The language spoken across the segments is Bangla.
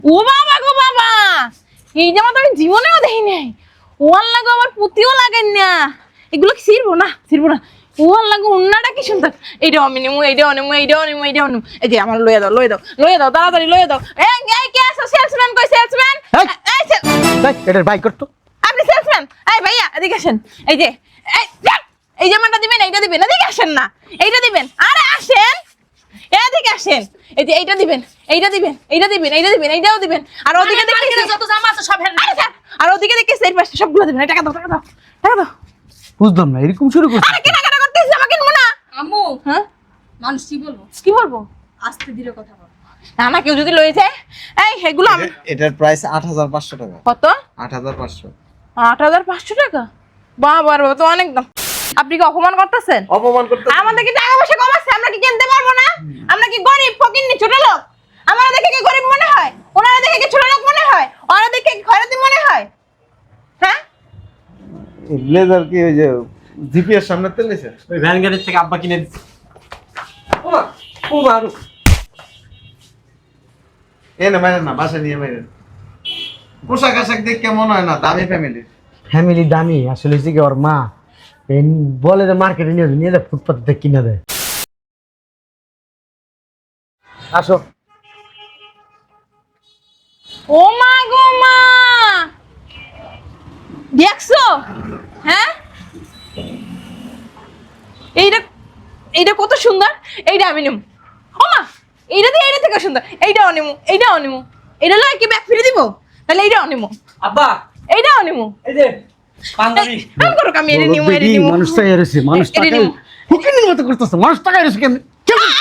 ও বাবা গো বাবা, এই জামা তো আমি জীবনেও দেখি নাই। ও আল্লাহ গো, আমার পুতিও লাগেন না। এগুলো কি ছিড়বো না, ছিড়বো না। ও আল্লাহ গো, উন্নাটা কি সুন্দর। এইটা অমিনিমু, এইটা অনিমু, এইটা অনিমু, এইটা অনিমু। এই যে আমার লয়ে দাও, লয়ে দাও, লয়ে দাও, তাড়াতাড়ি লয়ে দাও। এই এই কে আছো? সেলসম্যান কই? সেলসম্যান এই! এই এটার বাইক করতো। আপনি সেলসম্যান? এই ভাইয়া এদিকে আসেন। এই যে এই যাক, এই জামাটা দিবেন, এইটা দিবেন, এদিকে আসেন না। এইটা দিবেন, আরে আসেন, এদিকে আসেন। এই যে এইটা দিবেন, এইটা দিবেন, এইটা দিবেন, এইটা দিবেন, এইটাও দিবেন। আর ওদিকে দেখি যত জামা আছে সব হেন। আরে স্যার, আর ওদিকে দেখি সেই পাশে সবগুলো দিবেন। এই টাকা দাও, টাকা দাও, টাকা দাও। বুঝলাম না, এরকম শুরু করছে। আরে কেনাকাটা করতেছি, জামা কিনবো না। আম্মু, হ্যাঁ, মানুষ কি বলবো? কি বলবো? আস্তে ধীরে কথা বল। না না, কেউ যদি লয়ে যায়। এই এগুলো এটার প্রাইস ৮৫০০ টাকা। কত? ৮৫০০। ৮৫০০ টাকা? বাবা রে, তো অনেক দাম। আপনি কি অপমান করতেছেন? অপমান করতে আমাদের কি টাকা পয়সা কম আছে? আমরা কি কিনতে পারবো না? আমরা কি গরিব ফকিন্নি ছোট লোক? আমরা দেখে কি গরিব মনে হয়? ওনারা দেখে কি ছোট লোক মনে হয়? ওরা দেখে কি খয়রাতি মনে হয়? হ্যাঁ, ব্লেজার কি ওই যে জিপিএস সামনে তেলেছে? ওই ভ্যান গাড়ির থেকে আব্বা কিনে দিচ্ছে। ও মারু। এ না মারেন না, বাসা নিয়ে মারেন। পোশাক আশাক দেখে কেমন হয় না, দামি ফ্যামিলি। ফ্যামিলি দামি আসলে হচ্ছে কি, ওর মা এই বলে যে মার্কেটে নিয়ে নিয়ে যায়, ফুটপাতে কিনে দেয়। আসো। ও মা গো মা, দেখছো? হ্যাঁ, এইটা এইটা কত সুন্দর। এইটা আমি নিমু। ও মা, এইটা দিয়ে এইটা থেকে সুন্দর। এইটা অনিমু, এইটা অনিমু। এটা লয় কি ব্যাগ ফিরে দিব? তাহলে এইটা অনিমু, আব্বা এইটা অনিমু। এই যে পাঞ্জাবি আমি করো, আমি এটা নিমু, এটা নিমু। মানুষ টাকা এসেছে, মানুষ এটা টাকা নিমু। হুকিনের মতো করতেছে, মানুষ টাকা এসেছে কেন?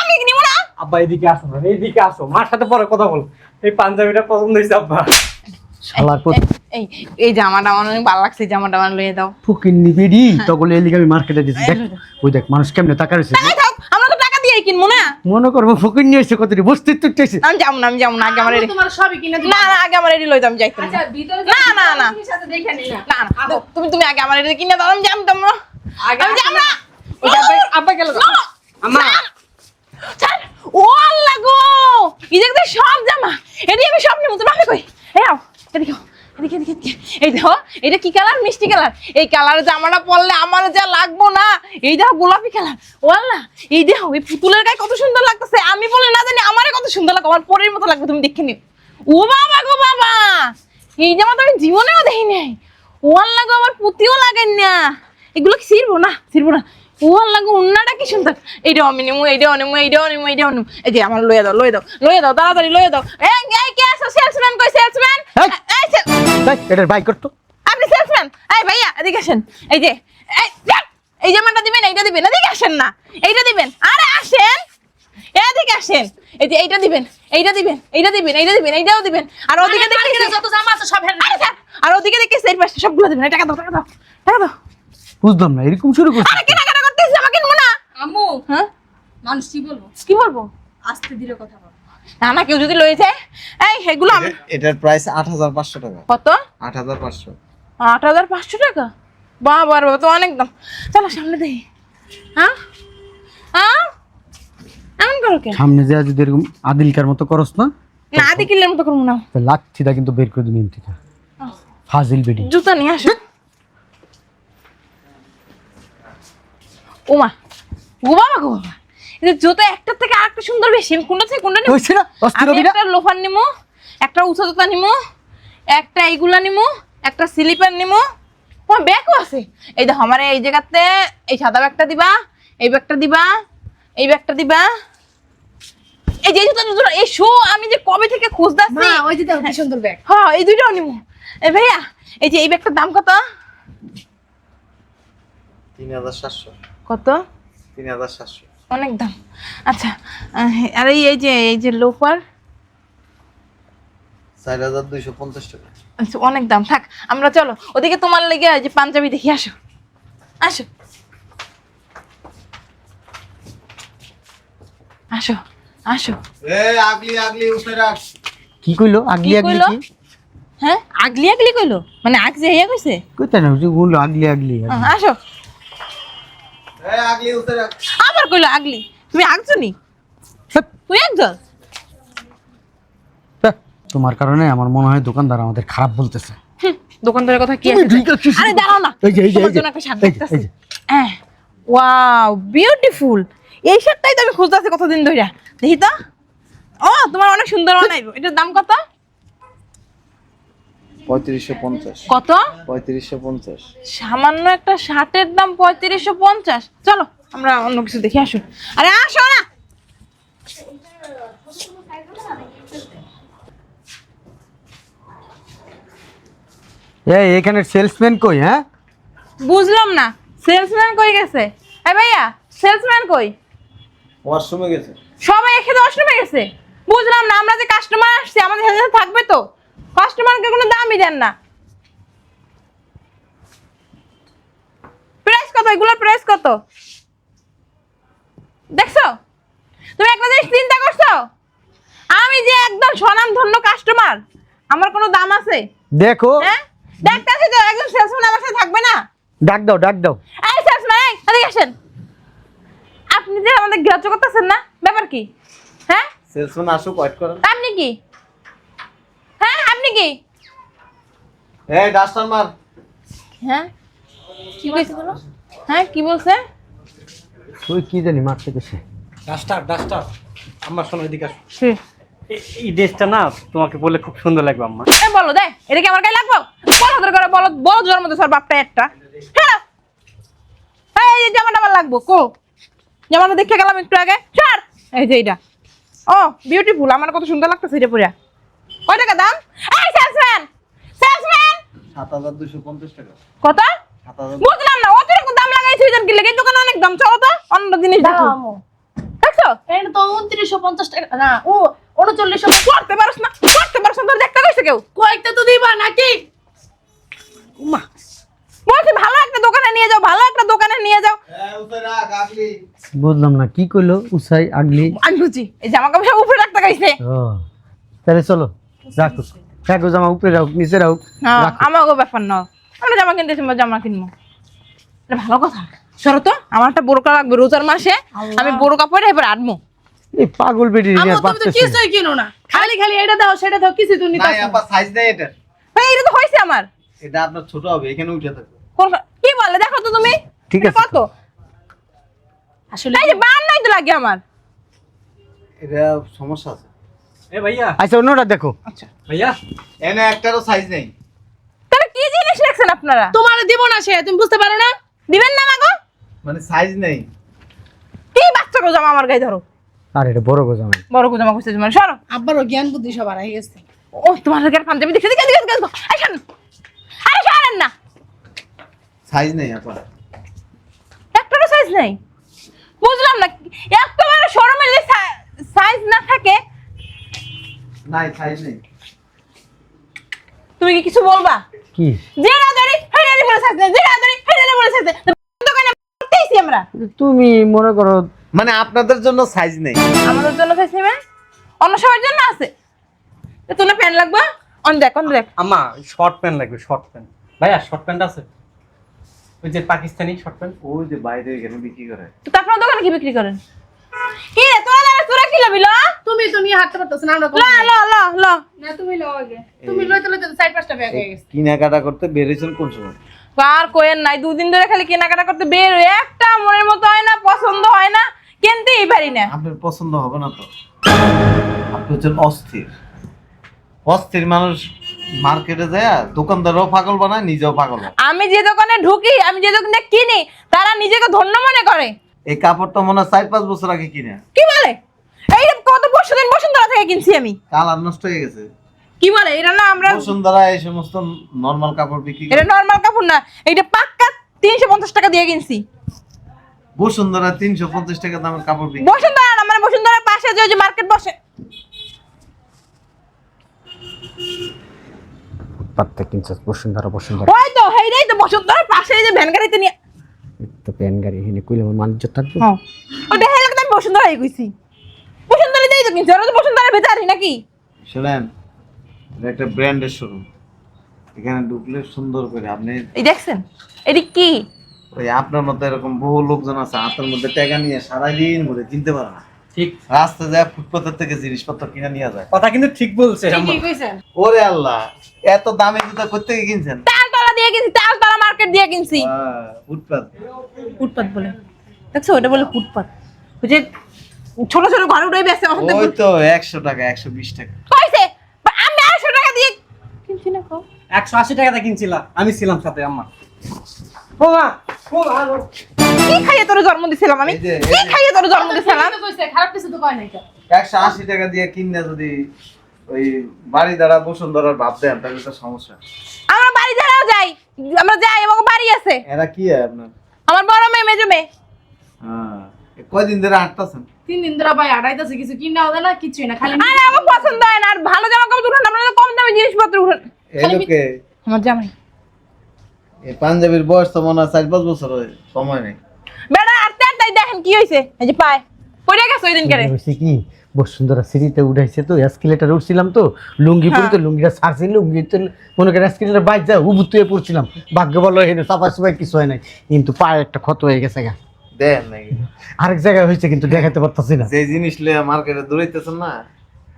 আমি নিমু না। আব্বা এদিকে আসো না, এইদিকে আসো, মার সাথে পরে কথা বল। এই পাঞ্জাবিটা পছন্দ হয়েছে আব্বা। শালার পর এই এই জামাটা আমার অনেক ভালো লাগছে, জামাটা আমার লয়ে দাও। ফুকিন নিবিড়ি তগলে এলিগে আমি মার্কেটে দিছি। দেখ ওই দেখ মানুষ কেমনে টাকা রয়েছে। তাই থাক, আমরা তো টাকা দিয়ে কিনবো না। মনে করবো ফুকিন নিয়ে এসে কতটি বস্তির তো চাইছে। আমি যাবো না, আমি যাবো না। আগে আমার আম্মু, তোমার সবই কিনে দিই। না না, আগে আমার এটি লইতাম, যাইতাম না। আচ্ছা, ভিতরে না, না, না। সাথে দেখে নি না। না না, তুমি তুমি আগে আমার এটা কিনে দাও, আমি জানতাম না। আগে আমি যাব না। ওই যে আব্বা গেল। আম্মা ছাড়। ও আল্লাহ গো, এই দেখতে সব জামা, এটি আমি সব নেবো। তুমি কই? এই আও, এদিকে আও, এদিকে এদিকে এদিকে। এই দেখো, এটা কি কালার? মিষ্টি কালার। এই কালারের জামাটা পরলে আমার যা লাগবো না। এই দেখো গোলাপি কালার। ও আল্লাহ, এই দেখো এই পুতুলের গায়ে কত সুন্দর লাগতেছে। আমি বলে না জানি আমারে কত সুন্দর লাগবে, আমার পরের মতো লাগবে। তুমি দেখে নিও। ও বাবা গো বাবা, এই জামা তো আমি জীবনেও দেখি নাই। ও আল্লাহ গো, আমার পুতিও লাগেন না। এগুলো কি ছিড়বো না, ছিড়বো না। ও আল্লাহ গো, উন্নাটা কি সুন্দর। এইটা অমিনিমু, এইটা অনিমু, এইটা অনিমু, এইটা অনিমু। এই যে আমার লয়ে দাও, লয়ে দাও, লয়ে দাও, তাড়াতাড়ি লয়ে দাও। এই এই কে আছো? সেলসম্যান কই? সেলসম্যান এই এটার বাইক করতো। আপনি সেলসম্যান? এই ভাইয়া এদিকে আসেন। এই যে এই যাক, এই জামাটা দিবেন, এইটা দিবেন, এদিকে আসেন না। এইটা দিবেন, আরে আসেন, এদিকে আসেন। এই যে এইটা দিবেন, এইটা দিবেন, এইটা দিবেন, এইটা দিবেন, এইটাও দিবেন। আর ওদিকে দেখি যত জামা আছে সব হেন। আরে স্যার, আর ওদিকে দেখি সেই পাশে সবগুলো দিবেন। এই টাকা দাও, টাকা দাও, টাকা দাও। বুঝলাম না, এরকম শুরু করছে। আরে কেনাকাটা করতেছি, জামা কিনবো না। আম্মু, হ্যাঁ, মানুষ কি বলবো? কি বলবো? আস্তে ধীরে কথা বল। না না, কেউ যদি লয়ে যায়। এই এগুলো আমি এটার প্রাইস ৮৫০০ টাকা। কত? ৮৫০০। ৮৫০০ টাকা? বাবা রে, তো অনেক দাম। চলো সামনে দেখি। হ্যাঁ হ্যাঁ, এমন করো কেন? সামনে যা যদি এরকম আদিলকার মতো করস না, না, আদি কিলের মতো করবো না। তো লাচ্ছিটা কিন্তু বের করে দিবি থেকে। ফাজিল বেডি। জুতা নিয়ে আসো। ওমা, ও বাবা গো বাবা, এই জুতা একটার থেকে আরেকটা সুন্দর বেশি। আমি কোনটা থেকে কোনটা নিবো? কইছি না অস্থির আমি হবি না। একটা লোফার নিমো, একটা উঁচা জুতা নিমো, একটা এইগুলা নিমো, একটা স্লিপার নিমো। তোমার ব্যাগও আছে। এই দেখো আমার এই জায়গাতে এই সাদা ব্যাগটা দিবা, এই ব্যাগটা দিবা, এই ব্যাগটা দিবা। এই যে জুতা জুতা, এই শু আমি যে কবে থেকে খুঁজতেছি। মা, ওই যে দেখো কি সুন্দর ব্যাগ। হ্যাঁ, এই দুইটাও নিমো। এই ভাইয়া, এই যে এই ব্যাগটার দাম কত? ৩৭০০। কত? ৩৭০০। অনেক দাম। আচ্ছা, আর এই যে লোফার ৪২৫০ টাকা। আচ্ছা, অনেক দাম। থাক, আমরা চলো ওদিকে তোমার লেগে যে পাঞ্জাবি দেখি। আসো আসো আসো আসো। আগলি আগলি উঠে রাখ। কি কইলো? আগলি কি আগলি কইলো? কি? হ্যাঁ, আগলি আগলি কইলো মানে আগ যে ইয়া কইছে। কইতা না যে বললো আগলি আগলি। আসো। আগলি উঠে রাখ। আবার কইলো আগলি। তুমি আগছো নি? তুই একজন? তোমার কারণে আমার মনে হয় দোকানদার আমাদের খারাপ বলতেছে। দোকানদারের কথা কি তুমি আছে? ঠিক আছিস? আরে দাঁড়াও না, এই যে, এই যে, তোমার এই যে, জন্য একটা শার্ট এই যে, দেখতাছি। এই যে। ওয়াও বিউটিফুল, এই শার্টটাই তো আমি খুঁজতেছি কতদিন ধরে। দেখি তো। ও তোমার অনেক সুন্দর বানাইবো। এটার দাম কত? 3550 কত? 3550 সামান্য একটা শার্টের দাম 3550। চলো আমরা অন্য কিছু দেখে আসুন। আরে আসো না। এই এখানে সেলসম্যান কই? হ্যাঁ, বুঝলাম না, সেলসম্যান কই গেছে? এই ভাইয়া, সেলসম্যান কই? ওয়াশরুমে গেছে। সবাই একসাথে ওয়াশরুমে গেছে। বুঝলাম না, আমরা যে কাস্টমার আসছি আমাদের সাথে সাথে থাকবে তো। কাস্টমারকে কোনো দামই দেন না। প্রাইস কত? এগুলোর প্রাইস কত দেখছো? তুমি একটা জিনিস চিন্তা করছো, আমি যে একদম স্বনামধন্য কাস্টমার, আমার কোনো দাম আছে? দেখো, হ্যাঁ দেখতেছি তো, একজন সেলসম্যান আমার সাথে থাকবে না? ডাক দাও, ডাক দাও। এই সেলসম্যান, এই এদিকে আসেন। আপনি যে আমাদের গ্রাহ্য করতেছেন না, ব্যাপার কি? হ্যাঁ সেলসম্যান আসুক, ওয়েট করেন। আপনি কি? হ্যাঁ আপনি কি? এই ডাস্টার মার। হ্যাঁ কি কইছে বলো? হ্যাঁ কি বলছে? তুই কি জানি মারতে গেছে। ডাস্টার আম্মা শোনো, এদিকে আসো। এই ড্রেসটা না তোমাকে বলে খুব সুন্দর লাগবে আম্মা। এই বলো দে, এটা কি আমার গায়ে লাগবে? বলো ধরে করে বলো, বলো জোর মধ্যে সর বাপটা একটা। হ্যাঁ এই জামাটা আমার লাগবো কো? জামাটা দেখে গেলাম একটু আগে। ছাড়, এই যে এইটা। ও বিউটিফুল, আমার কত সুন্দর লাগতেছে এটা পরে। কয় টাকা দাম? এই সেলসম্যান, সেলসম্যান 7250 টাকা। কত? 7000। বুঝলাম না, অতিরিক্ত দাম লাগাইছে ওই কি লাগে? এই দোকানে অনেক দাম। চলো তো অন্য জিনিস দেখো। দেখছো? এটা তো 2950 টাকা না, ও 3950। করতে পারছ না, করতে পারছ না, তোর দেখতে কইছে কেউ? কয়েকটা তো দিবা নাকি? উমা বলছি ভালো একটা দোকানে নিয়ে যাও, ভালো একটা দোকানে নিয়ে যাও। এই উঠে রাখ আসলি। বুঝলাম না কি কইলো উসাই আগলি। আমি বুঝি এই জামা কাপড় সব উপরে রাখতে গাইছে। ও তাহলে চলো রাখো, রাখো জামা উপরে রাখো, নিচে রাখো। হ্যাঁ রাখো। আমাকে ব্যাপার না, আমরা জামা কিনতে এসেছি, জামা কিনবো। এটা ভালো কথা। সরো তো, আমার একটা বোরকা লাগবে রোজার মাসে। আমি বোরকা পরে এবার আনবো। এই পাগল বেটি নিয়ে আমার তুমি তো পারতেছে। কিছুই কিনো না, খালি খালি এটা দাও সেটা দাও, কিছু তো নিতে নাই আপা, সাইজ নেই এটা। ভাই এটা তো হয়েছে আমার। এটা আপনার ছোট হবে, এখানে উঠে থাকবে। কি বলে দেখো তো তুমি? ঠিক এটা আছে। কত? আসলে এই যে 52 তো লাগে আমার। এটা সমস্যা আছে। এ ভাইয়া, আচ্ছা অন্যটা দেখো। আচ্ছা ভাইয়া এনে একটারও সাইজ নেই। তাহলে কি জিনিস রাখছেন আপনারা? তোমার দিব না সে, তুমি বুঝতে পারো না? দিবেন না আমাকে? মানে সাইজ নেই। কি বাচ্চা গো জামা আমার গায়ে ধরো? আর এটা বড় গো জামাই। বড় গো জামা কইছে তোমার, সরো। আব্বারও জ্ঞান বুদ্ধি সবার হয়ে গেছে। ও তোমার গায়ের পাঞ্জাবি দেখে দেখে দেখে দেখো। এই শোন, আরে সরেন না, সাইজ নেই আপা। একটারও সাইজ নেই। বুঝলাম না, একেবারে শোরুমে যে সাইজ না থাকে। নাই সাইজ নেই। তুমি কি কিছু বলবা? কি যে না ধরি হেডারি বলে সাইজ নেই, যে না ধরি হেডারি বলে সাইজ নেই। দোকানে করতেইছি আমরা। তুমি মনে করো মানে আপনাদের জন্য সাইজ নেই। আমাদের জন্য সাইজ নেবেন, অন্য সবার জন্য আছে। তো তোমার প্যান্ট লাগবে? অন দেখ, অন দেখ। আম্মা শর্ট প্যান্ট লাগবে, শর্ট প্যান্ট। ভাইয়া শর্ট প্যান্ট আছে? ওই যে পাকিস্তানি শর্ট প্যান্ট। ওই যে বাইরে এখানে বিক্রি করে। তো আপনার দোকানে কি বিক্রি করেন? কি রে তোরা দাঁড়া, তোরা কি লবি ল? তুমি তো নিয়ে হাঁটতে পারতেছ না, আমরা ল ল ল ল। না তুমি লও আগে, তুমি লইতে লইতে 4-5টা ব্যাগ হয়ে গেছে। কেনাকাটা করতে বেরিয়েছেন কোন সময়? আর কোয়েন নাই, দুদিন ধরে খালি কেনাকাটা করতে বের হই, একটা মনের মতো হয় না, পছন্দ হয় না, কিনতেই পারি না। আপনার পছন্দ হবে না তো। আপনি হচ্ছেন অস্থির অস্থির মানুষ। মার্কেটে যায় দোকানদারও পাগল বানায়, নিজেও পাগল হয়। আমি যে দোকানে ঢুকি, আমি যে দোকানে কিনি, তারা নিজেকে ধন্য মনে করে। এই কাপড়টা মনে হয় 4-5 বছর আগে কিনে। কি বলে? এই কত বছর বসুন্ধরা থেকে কিনছি আমি। কালার নষ্ট হয়ে গেছে। কি বলে? এটা না আমরা, বসুন্ধরা এই সমস্ত নরমাল কাপড় বিক্রি এটা করে। নরমাল কাপড় না, এটা পাক্কা 350 টাকা দিয়ে কিনছি। বসুন্ধরা 350 টাকা দামের কাপড় বিক্রি। বসুন্ধরা না, মানে বসুন্ধরার পাশে যে ওই যে মার্কেট বসে। পাত্তা কিনছস বসুন্ধরা, বসুন্ধরা ওই তো হেইটাই তো বসুন্ধরার পাশে এই যে ভ্যান গাড়িতে নিয়ে। তো প্যান গাড়ি এখানে কইলে আমার মান ইজ্জত থাকবে। হ্যাঁ ওটা হেলে তো আমি বসুন্ধরাই কইছি। বসুন্ধরা দেই তো কিনছি, ওরা তো বসুন্ধরার ভেতরই নাকি? শুনেন, এটা একটা ব্র্যান্ডের শোরুম। এখানে ঢুকলে সুন্দর করে আপনি এই দেখছেন এটি কি? ওই আপনার মতো এরকম বহু লোকজন আছে হাতের মধ্যে টাকা নিয়ে সারাদিন ঘুরে কিনতে পারে না। ঠিক রাস্তায় যায় ফুটপাতের থেকে জিনিসপত্র কিনে নিয়ে যায়। কথা কিন্তু ঠিক বলছে আম্মা। ঠিকই কইছেন। ওরে আল্লাহ, এত দামি জুতা কোত্থেকে কিনছেন? তালতলা দিয়ে কিনছি, তালতলা মার্কেট দিয়ে কিনছি। ফুটপাত। ফুটপাত বলে দেখছো, ওটা বলে ফুটপাত। ওই যে ছোট ছোট ঘর উঠে বেচছে আমার ওই তো 100 টাকা 120 টাকা। কইছে আমি 800 টাকা দিয়ে কিনছি না কো। 180 টাকাতে কিনছিলা, আমি ছিলাম সাথে আম্মা। ও মা, ও মা, ও। কি খাইয়ে তোর জন্ম দিছিলাম আমি? এই যে, কি খাইয়ে তোর জন্ম দিছিলাম? ঠিকই তো কইছে, খারাপ কিছু তো কয় নাই তো। 180 টাকা দিয়ে কিনে যদি ওই বাড়ি দ্বারা বসুন্ধরার ভাব দেন তাহলে তো সমস্যা। আমরা বাড়ি ছাড়াও যাই, আমরা যাই, আমার বাড়ি আছে। এরা কি হয় আপনার? আমার বড় মেয়ে মেজো মেয়ে। হ্যাঁ, কয়দিন ধরে হাঁটতেছেন? 3 দিন ধরে ভাই আড়াইতাছে, কিছু কিনাও দেয় না, কিছুই না, খালি আরে আমার পছন্দ হয় না, আর ভালো জামা কাপড় উঠান, আপনারা কম দামি জিনিসপত্র উঠান। এই লোকে আমার জামাই এই পাঞ্জাবির বয়স তো মনে হয় 4-5 বছর হয়, সময় নেই। বেড়া আর তাই দেখেন কি হইছে, এই যে পায় পড়ে গেছে ওই দিন করে। হয়েছে কি বসুন্ধরা সিঁড়িতে উঠাইছে তো এসকেলেটার উঠছিলাম তো লুঙ্গি পরে তো লুঙ্গিটা ছাড়ছি, লুঙ্গিতে মনে করেন এসকেলেটার বাইক যায় উবুতুয়ে পড়ছিলাম, ভাগ্য ভালো হেনে চাপাই সুপাই কিছু হয় নাই, কিন্তু পায়ে একটা ক্ষত হয়ে গেছে গা। দেন নাকি আরেক জায়গায় হয়েছে কিন্তু দেখাতে পারতাছি না। যে জিনিস লিয়ে মার্কেটে দৌড়াইতেছেন না,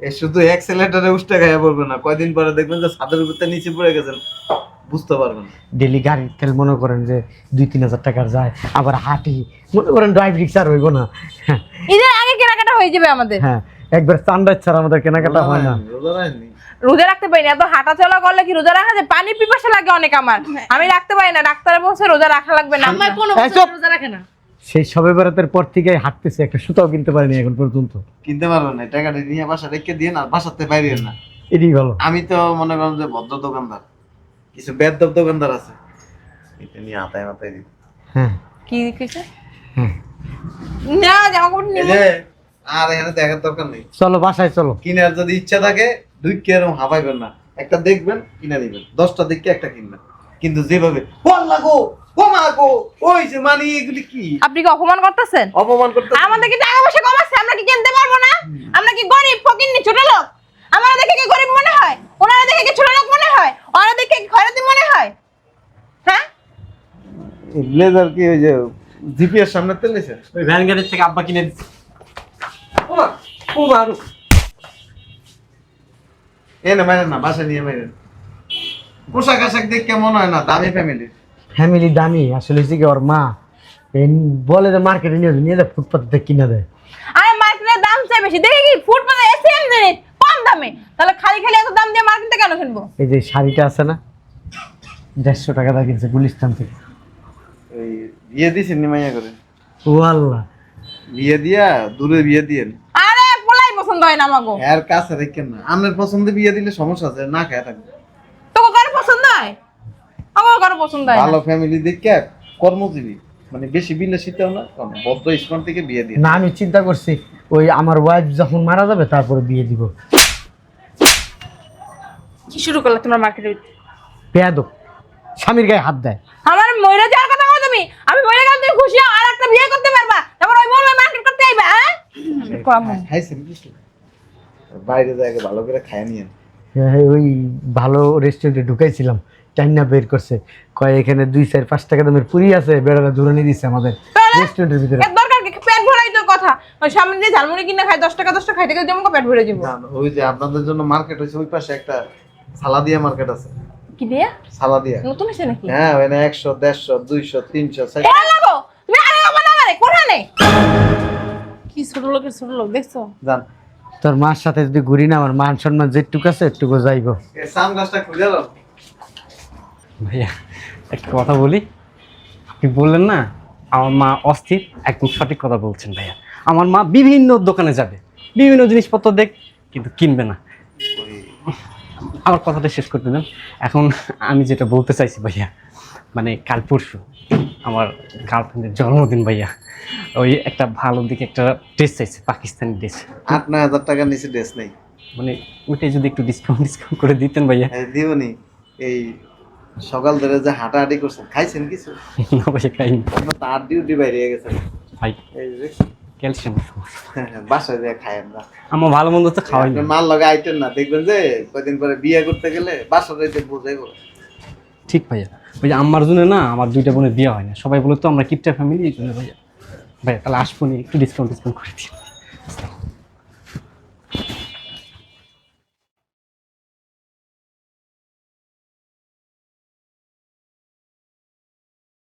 এ শুধু অ্যাক্সেলেটারে উষ্টা গায়ে পড়বে না, কয়দিন পরে দেখবেন যে ছাদের উপরে নিচে পড়ে গেছেন, বুঝতে পারবেন। ডেলি গাড়ির তেল মনে করেন যে 2-3 হাজার টাকার যায়, আবার হাঁটি মনে করেন ড্রাইভ রিক্সা আর হইব না। ঈদের আগে কেনাকাটা হয়ে যাবে আমাদের। হ্যাঁ, একবার চান্দার ছাড়া আমাদের কেনাকাটা হয় না। রোজা রাখেননি? রোজা রাখতে পারি না, এত হাঁটা চলা করলে কি রোজা রাখা যায়? পানি পিপাসা লাগে অনেক আমার, আমি রাখতে পারি না। ডাক্তারে বলছে রোজা রাখা লাগবে না। আমার কোনো এই বছর চুপ। রোজা রাখে না। সেই সবে বেড়াতের পর থেকে হাঁটতেছে, একটা সুতাও কিনতে পারিনি এখন পর্যন্ত। কিনতে পারবেন না, টাকাটা নিয়ে বাসা রেখে দিয়ে আর বাসাতে বাইরেন না। এটাই ভালো। আমি তো মনে করেন যে ভদ্র দোকানদার, কিছু বেদব দোকানদার আছে, এটা নিয়ে হাতায় মাথায় দিই। হ্যাঁ কি কইছে? হ্যাঁ, না জামা কাপড় এই নিব। যে আর এখানে দেখার দরকার নেই, চলো বাসায় চলো। কিনার যদি ইচ্ছা থাকে 2 কেরম হাবাইবেন না, একটা দেখবেন কিনে নিবেন, 10টা দেখে একটা কিনবেন, কিন্তু যেভাবে বল্লা গো ও মা গো ওই যে মানে এগুলি কি আপনি কি অপমান করতেছেন? অপমান করতে? আমাদের কি টাকা পয়সা কম আছে? আমরা কি কিনতে পারবো না? আমরা কি গরিব ফকিন্নি ছোট লোক? আমরা দেখে কি গরিব মনে হয়? ওনারা দেখে কি ছোট লোক মনে হয়? ওনারা দেখে কি খয়রাতি মনে হয়? হ্যাঁ, ব্লেজার কি ওই যে জিপিএর সামনে তেলেছে? ওই ভ্যান গাড়ির থেকে আব্বা কিনে দিচ্ছে। ও মা, ও মা, আরো। এ না মাইরেন না, বাসা নিয়ে মাইরেন। পোশাক আশাক দেখে কেমন হয় না দামি ফ্যামিলি? ফ্যামিলি দামি আসলে হচ্ছে কি ওর মা এই বলে যে মার্কেটে নিয়ে যায় ফুটপাতে কিনে দেয়। আরে মার্কেটের দাম চাই বেশি, দেখে কি ফুটপাতে সেম জিনিস কম দামে, তাহলে খালি খালি এত দাম দিয়ে মার্কেটে কেন কিনবো? এই যে শাড়িটা আছে না 150 টাকা দা কিনছে গুলিস্তান থেকে। ওই বিয়ে দিছেন নি মাইয়া করে? ও আল্লাহ, বিয়ে দিয়া দূরে বিয়ে দিয়েন, আরে পোলাই পছন্দ হয় না আমাগো। এর কাছে রেখেন না। আপনার পছন্দে বিয়ে দিলে সমস্যা আছে, না খেয়ে থাকবে। তোকে কারো পছন্দ হয়? আমার কারো পছন্দ হয় না। ভালো ফ্যামিলি দেখে কর্মজীবী, মানে বেশি বিলাসিতাও না, কারণ বদ্ধ স্মার্ট থেকে বিয়ে দিয়ে। না আমি চিন্তা করছি ওই আমার ওয়াইফ যখন মারা যাবে তারপরে বিয়ে দিব। কি শুরু করলে তোমরা মার্কেটে? পেয়াদব স্বামীর গায়ে হাত দেয়। আমার মরে যাওয়ার কথা বলো তুমি? আমি মরে গেলে তুমি খুশি হও আর একটা বিয়ে করতে পারবা, তারপর ওই বলবে মার্কেট করতে আইবা। হ্যাঁ খাইছেন কিছু? বাইরে জায়গা ভালো করে খায় নিয়েন। ওই ভালো রেস্টুরেন্টে ঢুকাইছিলাম, টাইনা বের করছে, কয় এখানে 2-4-5 টাকা দামের পুরি আছে, বেড়ারা দূরে নিয়ে দিচ্ছে আমাদের রেস্টুরেন্টের ভিতরে। এর দরকার কি? পেট ভরাই তো কথা। ওই সামনে দিয়ে ঝালমুড়ি কিনে খাই 10 টাকা খাইতে গেলে যেমন পেট ভরে যাবো। না, ওই যে আপনাদের জন্য মার্কেট হয়েছে, ওই পাশে একটা সালাদিয়া মার্কেট আছে। কি দিয়ে? সালাদিয়া, নতুন এসে নাকি? হ্যাঁ ওখানে 100, 150, 200, 300, 400। এ লাগো তুমি আরে বাবা না মানে কোথানে? কি ছোট লোকের ছোট লোক দেখছো? জান তোর মার সাথে যদি ঘুরি না আমার মান সম্মান যেটুকু আছে একটুকু যাইবো। এই সানগ্লাসটা খুলে দাও। ভাইয়া একটা কথা বলি, আপনি বললেন না আমার মা অস্থির, একদম সঠিক কথা বলছেন ভাইয়া। আমার মা বিভিন্ন দোকানে যাবে, বিভিন্ন জিনিসপত্র দেখ, কিন্তু কিনবে না। আমার কথাটা শেষ করতে দেন। এখন আমি যেটা বলতে চাইছি ভাইয়া, মানে কাল পরশু আমার গার্লফ্রেন্ডের জন্মদিন ভাইয়া, ওই একটা ভালো দিকে একটা ড্রেস চাইছে, পাকিস্তানি ড্রেস। 8-9 হাজার টাকার নিচে ড্রেস নেই। মানে ওইটাই যদি একটু ডিসকাউন্ট করে দিতেন ভাইয়া। হ্যাঁ দিবনি। এই সকাল ধরে যে হাঁটাহাঁটি করছেন, খাইছেন কিছু? না ভাইয়া খাইনি আপনার তার ডিউটি বাইরে গেছে ভাই, এই যে ক্যালসিয়াম বাসায় দিয়ে খায়েন না। আমার ভালো মন্দ তো খাওয়াই না। আপনি মাল লগে আইতেন না, দেখবেন যে কয়দিন পরে বিয়ে করতে গেলে বাসা যাইতে বোঝাইব। ঠিক ভাইয়া, ওই যে আমার জন্য না আমার 2টা বোনের বিয়ে হয় না, সবাই বলে তো আমরা কিপটা ফ্যামিলি, এই জন্য ভাইয়া। ভাইয়া তাহলে আসবো নি, একটু ডিসকাউন্ট করে দিন। আসসালাম।